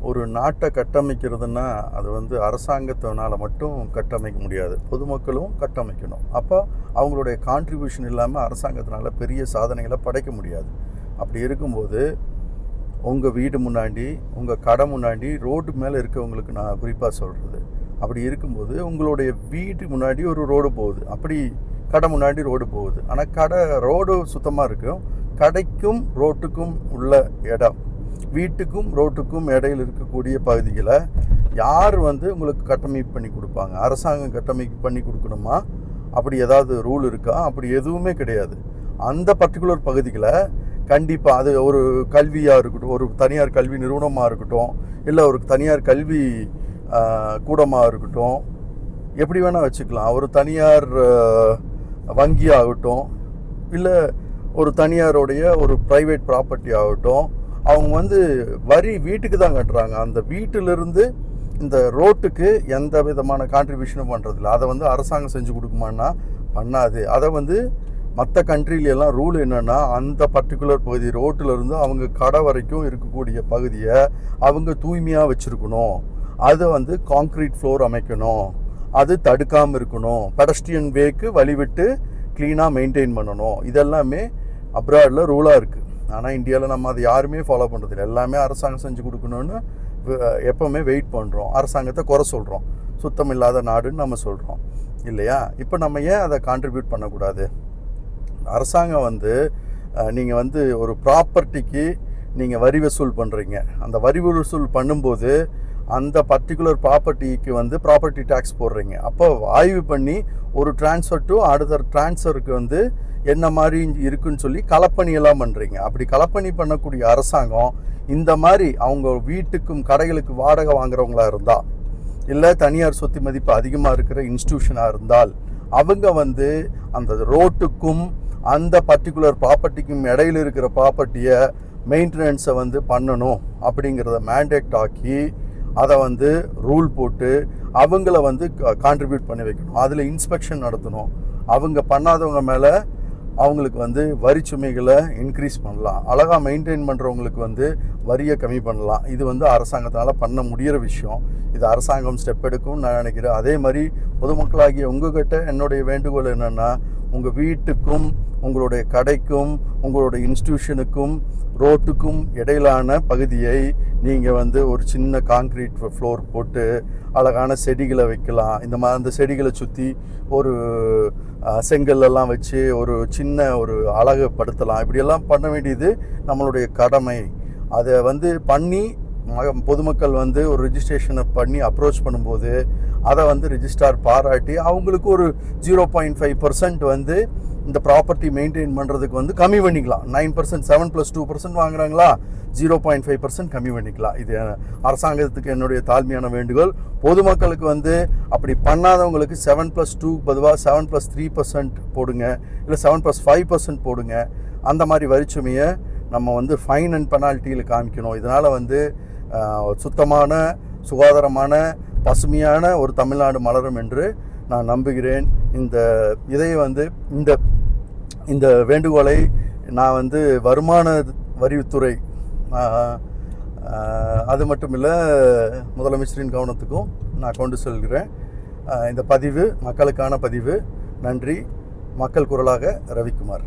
ஒரு நாட்டை கட்டமைக்கிறதுனா அது வந்து அரசாங்கத்தினால் மட்டும் கட்டமைக்க முடியாது, பொதுமக்களும் கட்டமைக்கணும். அப்போ அவங்களுடைய கான்ட்ரிபியூஷன் இல்லாமல் அரசாங்கத்தினால பெரிய சாதனைகளை படைக்க முடியாது. அப்படி இருக்கும்போது உங்கள் வீடு முன்னாடி, உங்கள் கடை முன்னாடி, ரோடு மேலே இருக்கவங்களுக்கு நான் குறிப்பாக சொல்கிறது, அப்படி இருக்கும்போது உங்களுடைய வீட்டு முன்னாடி ஒரு ரோடு போகுது, அப்படி கடை முன்னாடி ரோடு போகுது. ஆனால் கடை ரோடு சுத்தமாக இருக்கும், கடைக்கும் ரோட்டுக்கும் உள்ள இடம், வீட்டுக்கும் ரோட்டுக்கும் இடையில் இருக்கக்கூடிய பகுதிகளை யார் வந்து உங்களுக்கு கட்டமைப்பு பண்ணி கொடுப்பாங்க? அரசாங்கம் கட்டமைப்பு பண்ணி கொடுக்கணுமா? அப்படி ஏதாவது ரூல் இருக்கா? அப்படி எதுவுமே கிடையாது. அந்த பர்டிகுலர் பகுதிகளை கண்டிப்பாக அது ஒரு கல்வியாக இருக்கட்டும், ஒரு தனியார் கல்வி நிறுவனமாக இருக்கட்டும், இல்லை ஒரு தனியார் கல்வி கூடமாக இருக்கட்டும், எப்படி வேணால் வச்சுக்கலாம். ஒரு தனியார் வங்கி ஆகட்டும், இல்லை ஒரு தனியாருடைய ஒரு ப்ரைவேட் ப்ராப்பர்ட்டி ஆகட்டும், அவங்க வந்து வரி வீட்டுக்கு தான் கட்டுறாங்க. அந்த வீட்டிலிருந்து இந்த ரோட்டுக்கு எந்த விதமான கான்ட்ரிபியூஷனும் பண்ணுறதில்ல. அதை வந்து அரசாங்கம் செஞ்சு கொடுக்குமான்னா பண்ணாது. அதை வந்து மற்ற கண்ட்ரிலெல்லாம் ரூல் என்னென்னா, அந்த பர்டிகுலர் பகுதி ரோட்டிலிருந்து அவங்க கடை வரைக்கும் இருக்கக்கூடிய பகுதியை அவங்க தூய்மையாக வச்சுருக்கணும். அதை வந்து காங்க்ரீட் ஃப்ளோர் அமைக்கணும், அது தடுக்காமல் இருக்கணும், பெடஸ்ட்ரியன் வேக்கு வழிவிட்டு க்ளீனாக மெயின்டைன் பண்ணணும். இதெல்லாமே அப்ராடில் ரூலாக இருக்குது. ஆனால் இந்தியாவில் நம்ம அதை யாருமே ஃபாலோ பண்ணுறதில்ல. எல்லாமே அரசாங்கம் செஞ்சு கொடுக்கணுன்னு எப்போவுமே வெயிட் பண்ணுறோம், அரசாங்கத்தை குறை சொல்கிறோம், சுத்தம் இல்லாத நாடுன்னு நம்ம சொல்கிறோம் இல்லையா? இப்போ நம்ம ஏன் அதை கான்ட்ரிபியூட் பண்ணக்கூடாது? அரசாங்கம் வந்து நீங்கள் வந்து ஒரு ப்ராப்பர்ட்டிக்கு நீங்கள் வரி வசூல் பண்ணுறீங்க. அந்த வரி வசூல் பண்ணும்போது அந்த பர்டிகுலர் ப்ராப்பர்ட்டிக்கு வந்து ப்ராப்பர்ட்டி டேக்ஸ் போடுறீங்க. அப்போ ஆய்வு பண்ணி ஒரு ட்ரான்ஸ்ஃபர் டு அடுத்த ட்ரான்ஸ்ஃபருக்கு வந்து என்ன மாதிரி இருக்குன்னு சொல்லி களப்பணியெல்லாம் பண்ணுறீங்க. அப்படி களப்பணி பண்ணக்கூடிய அரசாங்கம் இந்த மாதிரி அவங்க வீட்டுக்கும் கடைகளுக்கு வாடகை வாங்குறவங்களா இருந்தால், இல்லை தனியார் சொத்து மதிப்பு அதிகமாக இருக்கிற இன்ஸ்டிடியூஷனாக இருந்தால், அவங்க வந்து அந்த ரோட்டுக்கும் அந்த பர்டிகுலர் ப்ராப்பர்ட்டிக்கும் இடையில் இருக்கிற ப்ராப்பர்ட்டியை மெயின்டெனன்ஸை வந்து பண்ணணும் அப்படிங்கிறத மேண்டேட் ஆக்கி அதை வந்து ரூல் போட்டு அவங்கள வந்து கான்ட்ரிபியூட் பண்ணி வைக்கணும். அதில் இன்ஸ்பெக்ஷன் நடத்தணும். அவங்க பண்ணாதவங்க மேலே அவங்களுக்கு வந்து வரி சுமைகளை இன்க்ரீஸ் பண்ணலாம். அழகாக மெயின்டைன் பண்ணுறவங்களுக்கு வந்து வரியை கம்மி பண்ணலாம். இது வந்து அரசாங்கத்தினால் பண்ண முடிகிற விஷயம். இது அரசாங்கம் ஸ்டெப் எடுக்கும்னு நான் நினைக்கிறேன். அதே மாதிரி பொதுமக்களாகிய உங்கள்கிட்ட என்னுடைய வேண்டுகோள் என்னென்னா, உங்கள் வீட்டுக்கும் உங்களுடைய கடைக்கும் உங்களுடைய இன்ஸ்டிடியூஷனுக்கும் ரோட்டுக்கும் இடையிலான பகுதியை நீங்கள் வந்து ஒரு சின்ன காங்க்ரீட் ஃப்ளோர் போட்டு அழகான செடிகளை வைக்கலாம். இந்த மாதிரி அந்த செடிகளை சுற்றி ஒரு செங்கல்லாம் வச்சு ஒரு சின்ன ஒரு அழகுப்படுத்தலாம். இப்படியெல்லாம் பண்ண வேண்டியது நம்மளுடைய கடமை. அதை வந்து பண்ணி பொதுமக்கள் வந்து ஒரு ரிஜிஸ்ட்ரேஷனை பண்ணி அப்ரோச் பண்ணும்போது அதை வந்து ரிஜிஸ்ட்ரார் பாராட்டி அவங்களுக்கு ஒரு 0.5% வந்து இந்த ப்ராப்பர்ட்டி மெயின்டைன் பண்ணுறதுக்கு வந்து கம்மி பண்ணிக்கலாம். 9%, 7+2% வாங்குறாங்களா, 0.5% கம்மி பண்ணிக்கலாம். இது அரசாங்கத்துக்கு என்னுடைய தாழ்மையான வேண்டுகோள். பொதுமக்களுக்கு வந்து அப்படி பண்ணாதவங்களுக்கு 7+2 பொதுவாக 7+3% போடுங்க, இல்லை 7+5% போடுங்க. அந்த மாதிரி வரிச்சுமையை நம்ம வந்து ஃபைன் அண்ட் பெனால்ட்டியில் காமிக்கணும். இதனால் வந்து சுத்தமான, சுகாதாரமான, பசுமையான ஒரு தமிழ்நாடு மலரும் என்று நான் நம்புகிறேன். இதை வந்து இந்த வேண்டுகோளை நான் வந்து வருமான வரித்துறை, அது மட்டும் இல்லை முதலமைச்சரின் கவனத்துக்கும் நான் கொண்டு செல்கிறேன். இந்த பதிவு மக்களுக்கான பதிவு. நன்றி. மக்கள் குரலாக ரவிக்குமார்.